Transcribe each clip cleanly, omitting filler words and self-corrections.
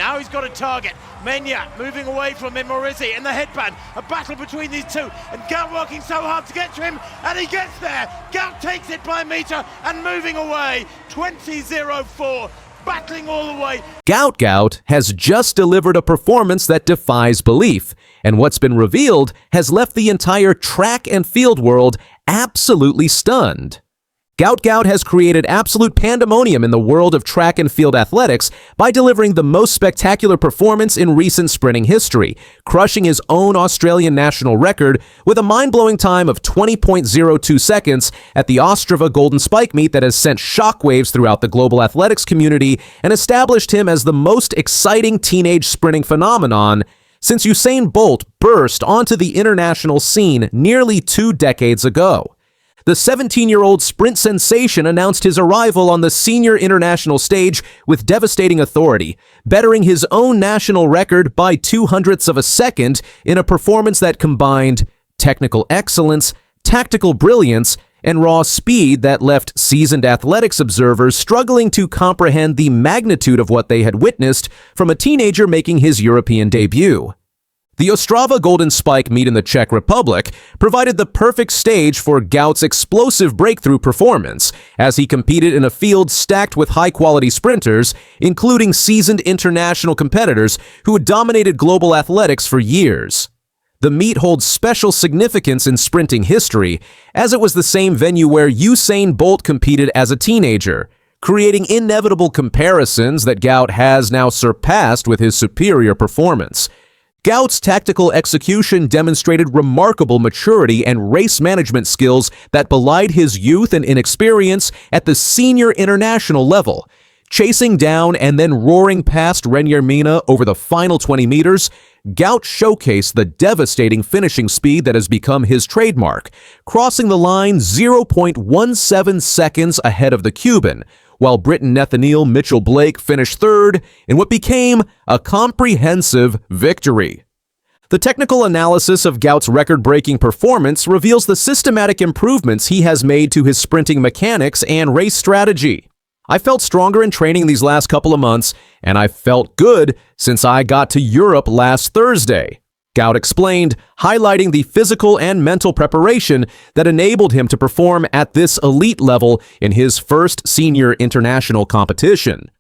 Now he's got a target. Mena moving away from him, Morizzi in the headband. A battle between these two, and Gout working so hard to get to him, and he gets there. Gout takes it by a meter and moving away. 20.04. Battling all the way. Gout Gout has just delivered a performance that defies belief, and what's been revealed has left the entire track and field world absolutely stunned. Gout Gout has created absolute pandemonium in the world of track and field athletics by delivering the most spectacular performance in recent sprinting history, crushing his own Australian national record with a mind-blowing time of 20.02 seconds at the Ostrava Golden Spike meet that has sent shockwaves throughout the global athletics community and established him as the most exciting teenage sprinting phenomenon since Usain Bolt burst onto the international scene nearly 2 decades ago. The 17-year-old sprint sensation announced his arrival on the senior international stage with devastating authority, bettering his own national record by 0.02 of a second in a performance that combined technical excellence, tactical brilliance, and raw speed that left seasoned athletics observers struggling to comprehend the magnitude of what they had witnessed from a teenager making his European debut. The Ostrava Golden Spike meet in the Czech Republic provided the perfect stage for Gout's explosive breakthrough performance, as he competed in a field stacked with high-quality sprinters, including seasoned international competitors who had dominated global athletics for years. The meet holds special significance in sprinting history, as it was the same venue where Usain Bolt competed as a teenager, creating inevitable comparisons that Gout has now surpassed with his superior performance. Gout's tactical execution demonstrated remarkable maturity and race management skills that belied his youth and inexperience at the senior international level. Chasing down and then roaring past Reynier Mena over the final 20 meters, Gout showcased the devastating finishing speed that has become his trademark, crossing the line 0.17 seconds ahead of the Cuban, while Briton Nathaniel Mitchell-Blake finished third in what became a comprehensive victory. The technical analysis of Gout's record-breaking performance reveals the systematic improvements he has made to his sprinting mechanics and race strategy. I felt stronger in training these last couple of months, and I felt good since I got to Europe last Thursday, Gout explained, highlighting the physical and mental preparation that enabled him to perform at this elite level in his first senior international competition.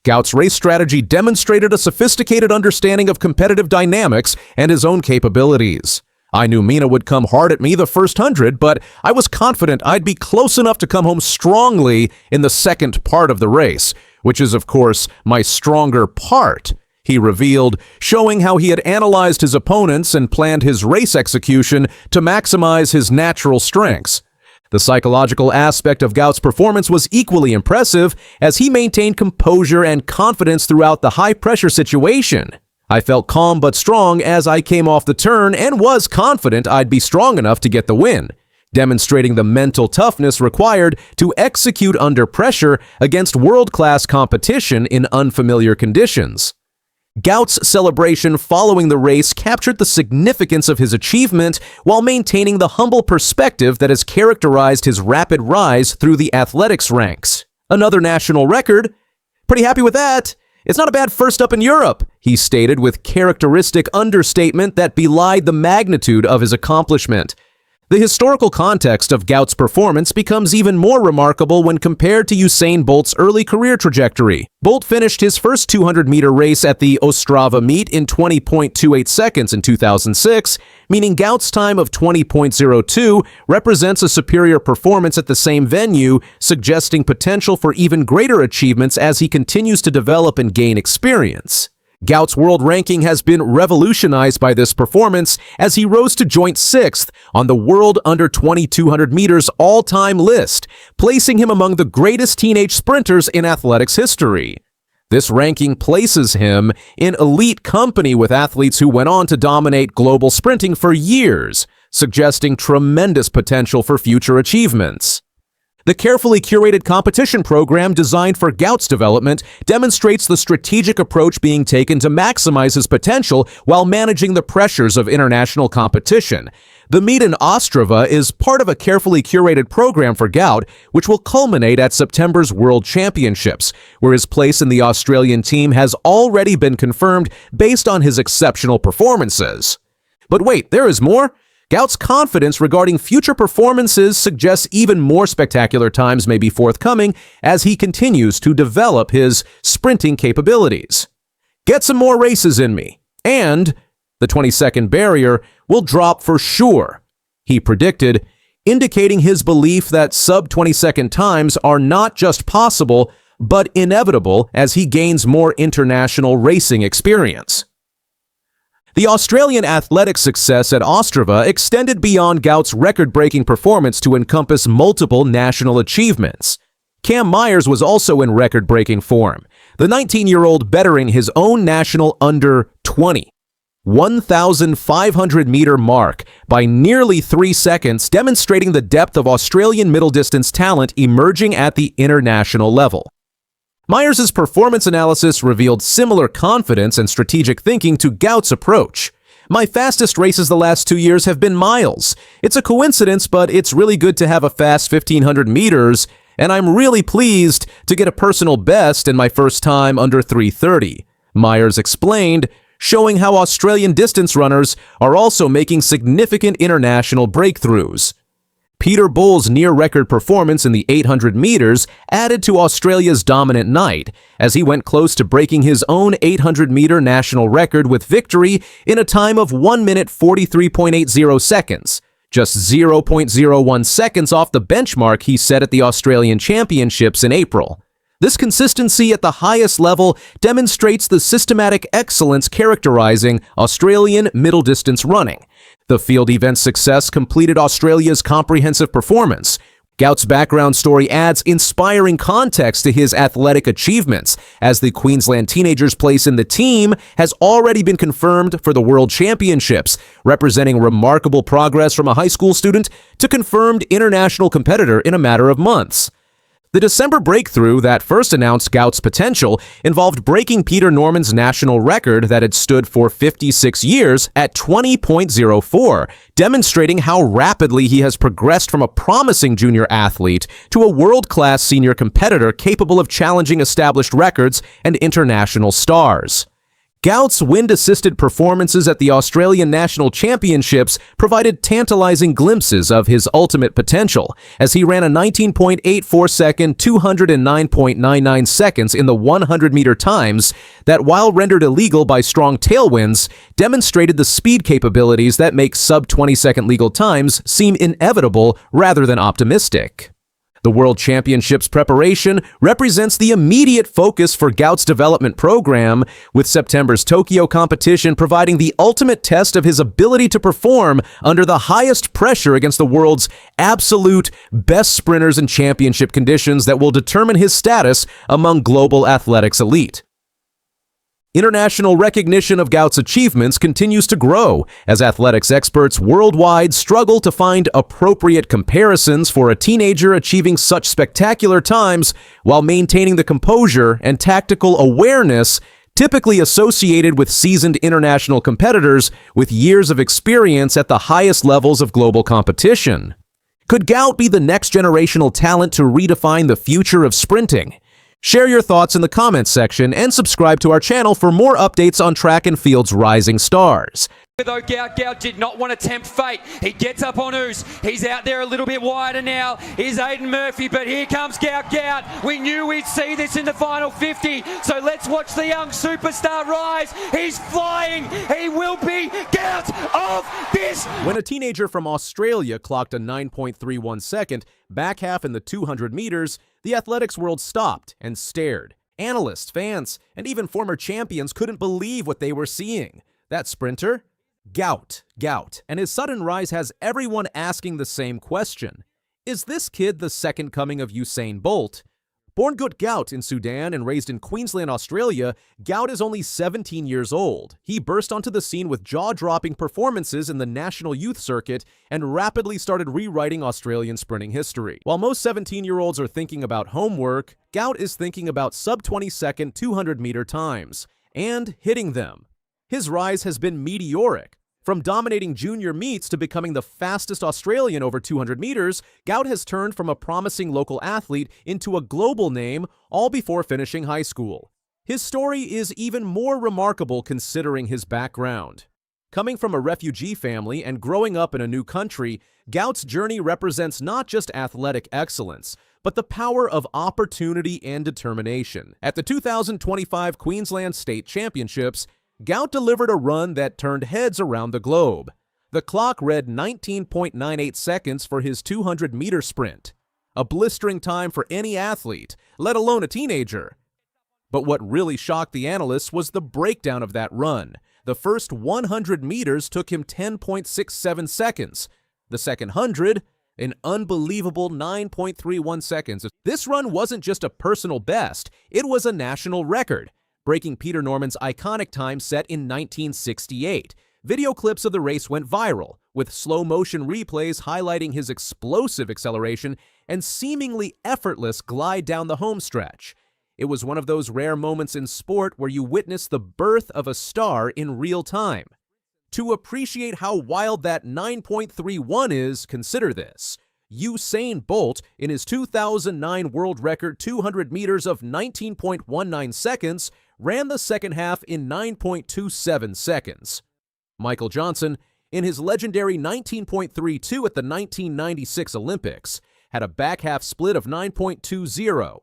Gout's race strategy demonstrated a sophisticated understanding of competitive dynamics and his own capabilities. I knew Mena would come hard at me the first 100, but I was confident I'd be close enough to come home strongly in the second part of the race, which is, of course, my stronger part, he revealed, showing how he had analyzed his opponents and planned his race execution to maximize his natural strengths. The psychological aspect of Gout's performance was equally impressive as he maintained composure and confidence throughout the high-pressure situation. I felt calm but strong as I came off the turn and was confident I'd be strong enough to get the win, demonstrating the mental toughness required to execute under pressure against world-class competition in unfamiliar conditions. Gout's celebration following the race captured the significance of his achievement while maintaining the humble perspective that has characterized his rapid rise through the athletics ranks. Another national record? Pretty happy with that. It's not a bad first up in Europe, he stated with characteristic understatement that belied the magnitude of his accomplishment. The historical context of Gout's performance becomes even more remarkable when compared to Usain Bolt's early career trajectory. Bolt finished his first 200-meter race at the Ostrava meet in 20.28 seconds in 2006, meaning Gout's time of 20.02 represents a superior performance at the same venue, suggesting potential for even greater achievements as he continues to develop and gain experience. Gout's world ranking has been revolutionized by this performance as he rose to joint 6th on the world under 2,200 meters all-time list, placing him among the greatest teenage sprinters in athletics history. This ranking places him in elite company with athletes who went on to dominate global sprinting for years, suggesting tremendous potential for future achievements. The carefully curated competition program designed for Gout's development demonstrates the strategic approach being taken to maximize his potential while managing the pressures of international competition. The meet in Ostrava is part of a carefully curated program for Gout, which will culminate at September's World Championships, where his place in the Australian team has already been confirmed based on his exceptional performances. But wait, there is more. Gout's confidence regarding future performances suggests even more spectacular times may be forthcoming as he continues to develop his sprinting capabilities. Get some more races in me, and the 20-second barrier will drop for sure, he predicted, indicating his belief that sub-20-second times are not just possible, but inevitable as he gains more international racing experience. The Australian athletics success at Ostrava extended beyond Gout's record-breaking performance to encompass multiple national achievements. Cam Myers was also in record-breaking form, the 19-year-old bettering his own national under-20 1,500-meter mark by nearly 3 seconds, demonstrating the depth of Australian middle-distance talent emerging at the international level. Myers' performance analysis revealed similar confidence and strategic thinking to Gout's approach. My fastest races the last 2 years have been miles. It's a coincidence, but it's really good to have a fast 1,500 meters, and I'm really pleased to get a personal best in my first time under 3:30, Myers explained, showing how Australian distance runners are also making significant international breakthroughs. Peter Bull's near-record performance in the 800 meters added to Australia's dominant night, as he went close to breaking his own 800-meter national record with victory in a time of 1 minute 43.80 seconds, just 0.01 seconds off the benchmark he set at the Australian Championships in April. This consistency at the highest level demonstrates the systematic excellence characterizing Australian middle-distance running. The field event's success completed Australia's comprehensive performance. Gout's background story adds inspiring context to his athletic achievements, as the Queensland teenager's place in the team has already been confirmed for the World Championships, representing remarkable progress from a high school student to confirmed international competitor in a matter of months. The December breakthrough that first announced Gout's potential involved breaking Peter Norman's national record that had stood for 56 years at 20.04, demonstrating how rapidly he has progressed from a promising junior athlete to a world-class senior competitor capable of challenging established records and international stars. Gout's wind-assisted performances at the Australian National Championships provided tantalizing glimpses of his ultimate potential, as he ran a 19.84-second 209.99 seconds in the 100-meter times that, while rendered illegal by strong tailwinds, demonstrated the speed capabilities that make sub-20-second legal times seem inevitable rather than optimistic. The World Championships preparation represents the immediate focus for Gout's development program, with September's Tokyo competition providing the ultimate test of his ability to perform under the highest pressure against the world's absolute best sprinters in championship conditions that will determine his status among global athletics elite. International recognition of Gout's achievements continues to grow as athletics experts worldwide struggle to find appropriate comparisons for a teenager achieving such spectacular times while maintaining the composure and tactical awareness typically associated with seasoned international competitors with years of experience at the highest levels of global competition. Could Gout be the next generational talent to redefine the future of sprinting? Share your thoughts in the comments section and subscribe to our channel for more updates on track and field's rising stars. Though Gout did not want to tempt fate. He gets up on Oos. He's out there a little bit wider now. Here's Aidan Murphy, but here comes Gout. We knew we'd see this in the final 50, so let's watch the young superstar rise. He's flying. He will be Gout of this. When a teenager from Australia clocked a 9.31 second back half in the 200 meters, the athletics world stopped and stared. Analysts, fans, and even former champions couldn't believe what they were seeing. That sprinter? Gout, and his sudden rise has everyone asking the same question. Is this kid the second coming of Usain Bolt? Born Gout Gout in Sudan and raised in Queensland, Australia, Gout is only 17 years old. He burst onto the scene with jaw-dropping performances in the national youth circuit and rapidly started rewriting Australian sprinting history. While most 17-year-olds are thinking about homework, Gout is thinking about sub-20-second 200-meter times and hitting them. His rise has been meteoric. From dominating junior meets to becoming the fastest Australian over 200 meters, Gout has turned from a promising local athlete into a global name, all before finishing high school. His story is even more remarkable considering his background. Coming from a refugee family and growing up in a new country, Gout's journey represents not just athletic excellence, but the power of opportunity and determination. At the 2025 Queensland State Championships, Gout delivered a run that turned heads around the globe. The clock read 19.98 seconds for his 200-meter sprint, a blistering time for any athlete, let alone a teenager. But what really shocked the analysts was the breakdown of that run. The first 100 meters took him 10.67 seconds. The second 100, an unbelievable 9.31 seconds. This run wasn't just a personal best, it was a national record, breaking Peter Norman's iconic time set in 1968. Video clips of the race went viral, with slow-motion replays highlighting his explosive acceleration and seemingly effortless glide down the home stretch. It was one of those rare moments in sport where you witness the birth of a star in real time. To appreciate how wild that 9.31 is, consider this. Usain Bolt, in his 2009 world record 200 meters of 19.19 seconds, ran the second half in 9.27 seconds. Michael Johnson, in his legendary 19.32 at the 1996 Olympics, had a back half split of 9.20.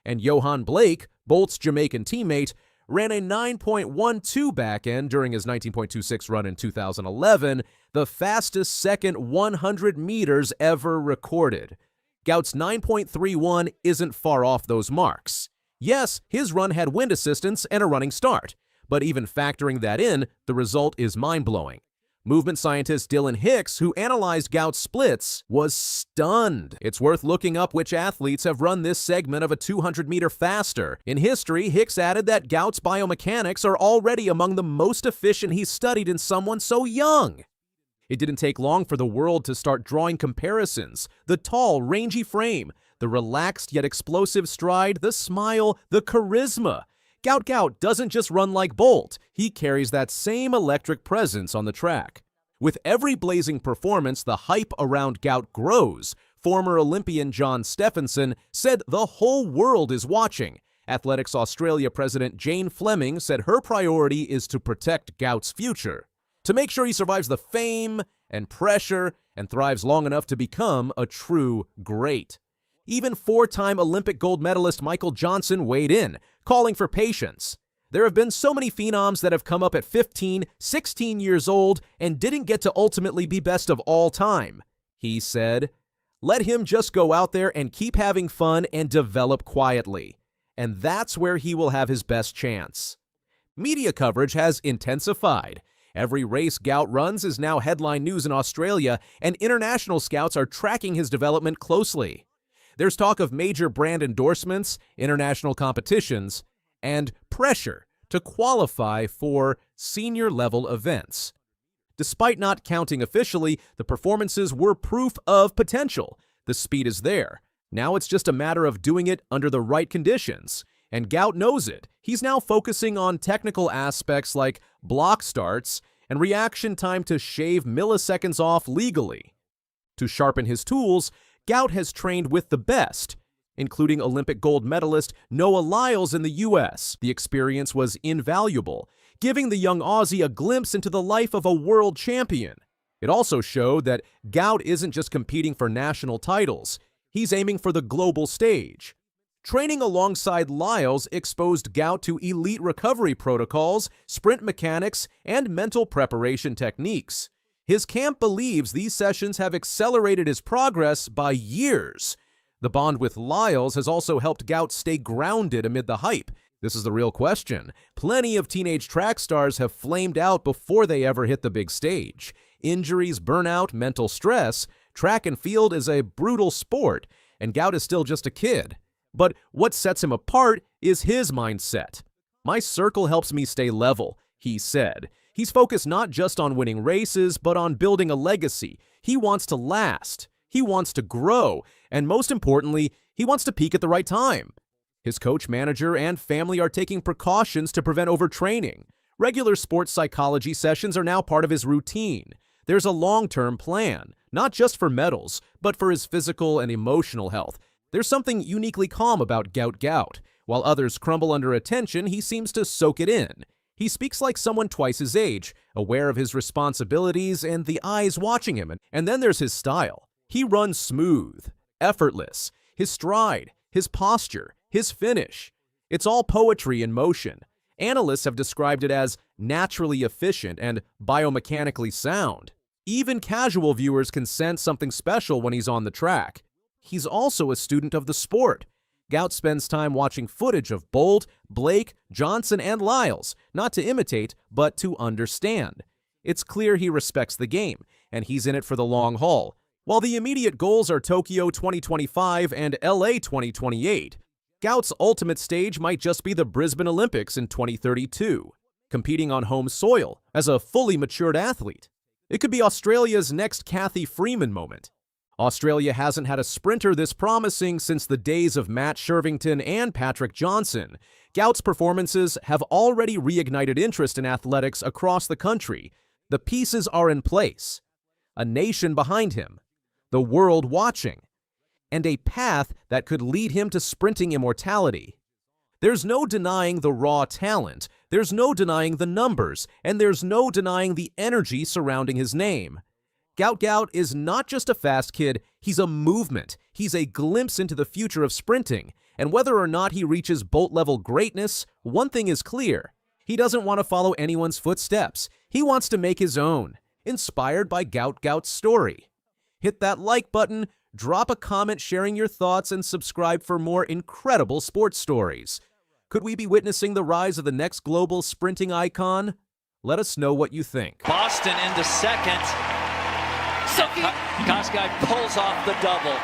And Johan Blake, Bolt's Jamaican teammate, ran a 9.12 back end during his 19.26 run in 2011, the fastest second 100 meters ever recorded. Gout's 9.31 isn't far off those marks. Yes, his run had wind assistance and a running start, but even factoring that in, the result is mind-blowing. Movement scientist Dylan Hicks, who analyzed Gout's splits, was stunned. It's worth looking up which athletes have run this segment of a 200-meter faster. In history, Hicks added that Gout's biomechanics are already among the most efficient he's studied in someone so young. It didn't take long for the world to start drawing comparisons. The tall, rangy frame, the relaxed yet explosive stride, the smile, the charisma. Gout Gout doesn't just run like Bolt, he carries that same electric presence on the track. With every blazing performance, the hype around Gout grows. Former Olympian John Stephenson said the whole world is watching. Athletics Australia president Jane Fleming said her priority is to protect Gout's future, to make sure he survives the fame and pressure and thrives long enough to become a true great. Even four-time Olympic gold medalist Michael Johnson weighed in, calling for patience. There have been so many phenoms that have come up at 15, 16 years old and didn't get to ultimately be best of all time. He said, "Let him just go out there and keep having fun and develop quietly. And that's where he will have his best chance." Media coverage has intensified. Every race Gout runs is now headline news in Australia, and international scouts are tracking his development closely. There's talk of major brand endorsements, international competitions, and pressure to qualify for senior-level events. Despite not counting officially, the performances were proof of potential. The speed is there. Now it's just a matter of doing it under the right conditions. And Gout knows it. He's now focusing on technical aspects like block starts and reaction time to shave milliseconds off legally. To sharpen his tools, Gout has trained with the best, including Olympic gold medalist Noah Lyles in the U.S. The experience was invaluable, giving the young Aussie a glimpse into the life of a world champion. It also showed that Gout isn't just competing for national titles, he's aiming for the global stage. Training alongside Lyles exposed Gout to elite recovery protocols, sprint mechanics, and mental preparation techniques. His camp believes these sessions have accelerated his progress by years. The bond with Lyles has also helped Gout stay grounded amid the hype. This is the real question. Plenty of teenage track stars have flamed out before they ever hit the big stage. Injuries, burnout, mental stress. Track and field is a brutal sport, and Gout is still just a kid. But what sets him apart is his mindset. "My circle helps me stay level," he said. He's focused not just on winning races, but on building a legacy. He wants to last. He wants to grow. And most importantly, he wants to peak at the right time. His coach, manager, and family are taking precautions to prevent overtraining. Regular sports psychology sessions are now part of his routine. There's a long-term plan, not just for medals, but for his physical and emotional health. There's something uniquely calm about Gout Gout. While others crumble under attention, he seems to soak it in. He speaks like someone twice his age, aware of his responsibilities and the eyes watching him. And then there's his style. He runs smooth, effortless. His stride, his posture, his finish. It's all poetry in motion. Analysts have described it as naturally efficient and biomechanically sound. Even casual viewers can sense something special when he's on the track. He's also a student of the sport. Gout spends time watching footage of Bolt, Blake, Johnson, and Lyles, not to imitate, but to understand. It's clear he respects the game, and he's in it for the long haul. While the immediate goals are Tokyo 2025 and LA 2028, Gout's ultimate stage might just be the Brisbane Olympics in 2032, competing on home soil as a fully matured athlete. It could be Australia's next Kathy Freeman moment. Australia hasn't had a sprinter this promising since the days of Matt Shervington and Patrick Johnson. Gout's performances have already reignited interest in athletics across the country. The pieces are in place. A nation behind him, the world watching, and a path that could lead him to sprinting immortality. There's no denying the raw talent, there's no denying the numbers, and there's no denying the energy surrounding his name. Gout Gout is not just a fast kid, he's a movement. He's a glimpse into the future of sprinting. And whether or not he reaches Bolt-level greatness, one thing is clear. He doesn't want to follow anyone's footsteps. He wants to make his own, inspired by Gout Gout's story. Hit that like button, drop a comment sharing your thoughts, and subscribe for more incredible sports stories. Could we be witnessing the rise of the next global sprinting icon? Let us know what you think. Boston into second. Kosgei pulls off the double.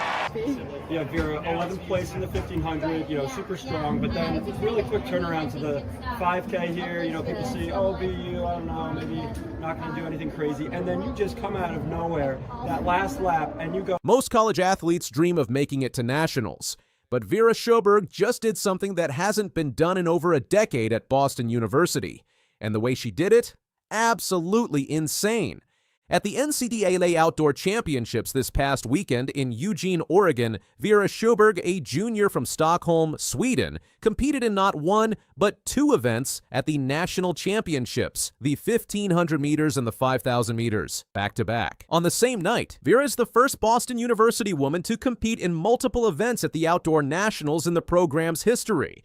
Yeah, Vera, 11th place in the 1500, super strong, but then really quick turnaround to the 5K here. People see, oh, BU, I don't know, maybe not going to do anything crazy. And then you just come out of nowhere, that last lap, and you go. Most college athletes dream of making it to nationals, but Vera Schoberg just did something that hasn't been done in over a decade at Boston University. And the way she did it? Absolutely insane. At the NCAA Outdoor Championships this past weekend in Eugene, Oregon, Vera Schoberg, a junior from Stockholm, Sweden, competed in not one, but two events at the National Championships, the 1,500 meters and the 5,000 meters, back-to-back. On the same night, Vera is the first Boston University woman to compete in multiple events at the Outdoor Nationals in the program's history.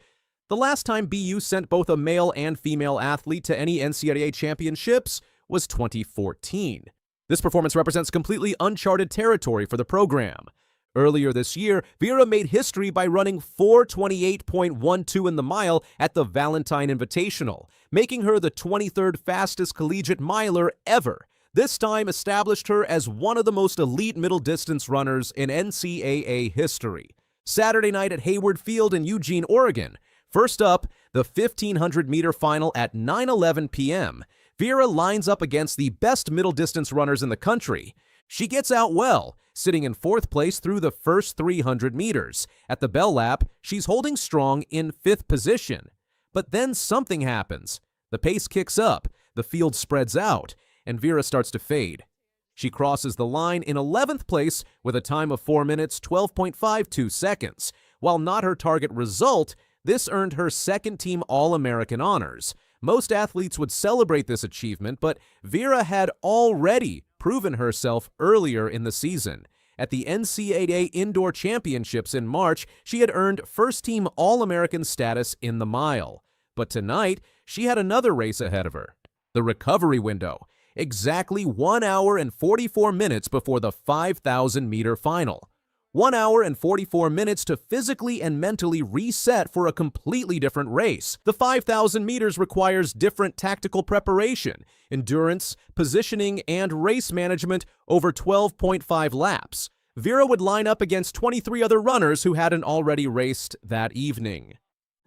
The last time BU sent both a male and female athlete to any NCAA championships was 2014. This performance represents completely uncharted territory for the program. Earlier this year, Vera made history by running 4:28.12 in the mile at the Valentine Invitational, making her the 23rd fastest collegiate miler ever. This time established her as one of the most elite middle distance runners in NCAA history. Saturday night at Hayward Field in Eugene, Oregon. First up, the 1,500-meter final at 9:11 p.m. Vera lines up against the best middle distance runners in the country. She gets out well, sitting in fourth place through the first 300 meters. At the bell lap, she's holding strong in fifth position. But then something happens. The pace kicks up, the field spreads out, and Vera starts to fade. She crosses the line in 11th place with a time of 4 minutes, 12.52 seconds. While not her target result, this earned her second-team All-American honors. Most athletes would celebrate this achievement, but Vera had already proven herself earlier in the season. At the NCAA Indoor Championships in March, she had earned first-team All-American status in the mile. But tonight, she had another race ahead of her. The recovery window, exactly 1 hour and 44 minutes before the 5,000-meter final. 1 hour and 44 minutes to physically and mentally reset for a completely different race. The 5,000 meters requires different tactical preparation, endurance, positioning, and race management over 12.5 laps. Vera would line up against 23 other runners who hadn't already raced that evening.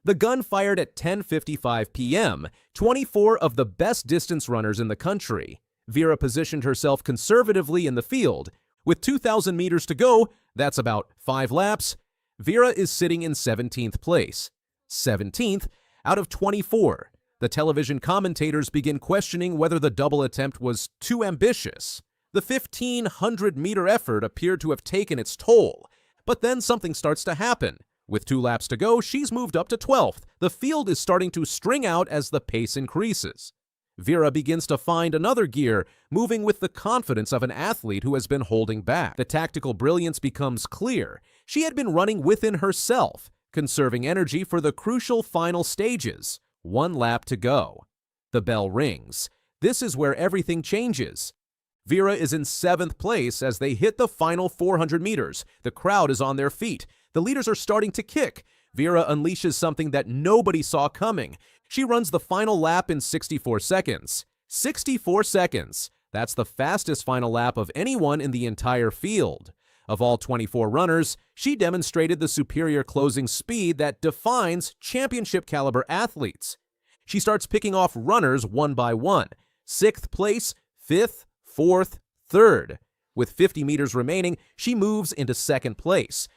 The gun fired at 10:55 p.m., 24 of the best distance runners in the country. Vera positioned herself conservatively in the field. With 2,000 meters to go, that's about 5 laps, Vera is sitting in 17th place. 17th out of 24. The television commentators begin questioning whether the double attempt was too ambitious. The 1,500-meter effort appeared to have taken its toll. But then something starts to happen. With 2 laps to go, she's moved up to 12th. The field is starting to string out as the pace increases. Vera begins to find another gear, moving with the confidence of an athlete who has been holding back. The tactical brilliance becomes clear. She had been running within herself, conserving energy for the crucial final stages. 1 lap to go. The bell rings. This is where everything changes. Vera is in 7th place as they hit the final 400 meters. The crowd is on their feet. The leaders are starting to kick. Vera unleashes something that nobody saw coming. She runs the final lap in 64 seconds. 64 seconds. That's the fastest final lap of anyone in the entire field. Of all 24 runners, she demonstrated the superior closing speed that defines championship-caliber athletes. She starts picking off runners one by one. 6th place, 5th, 4th, 3rd. With 50 meters remaining, she moves into 2nd place.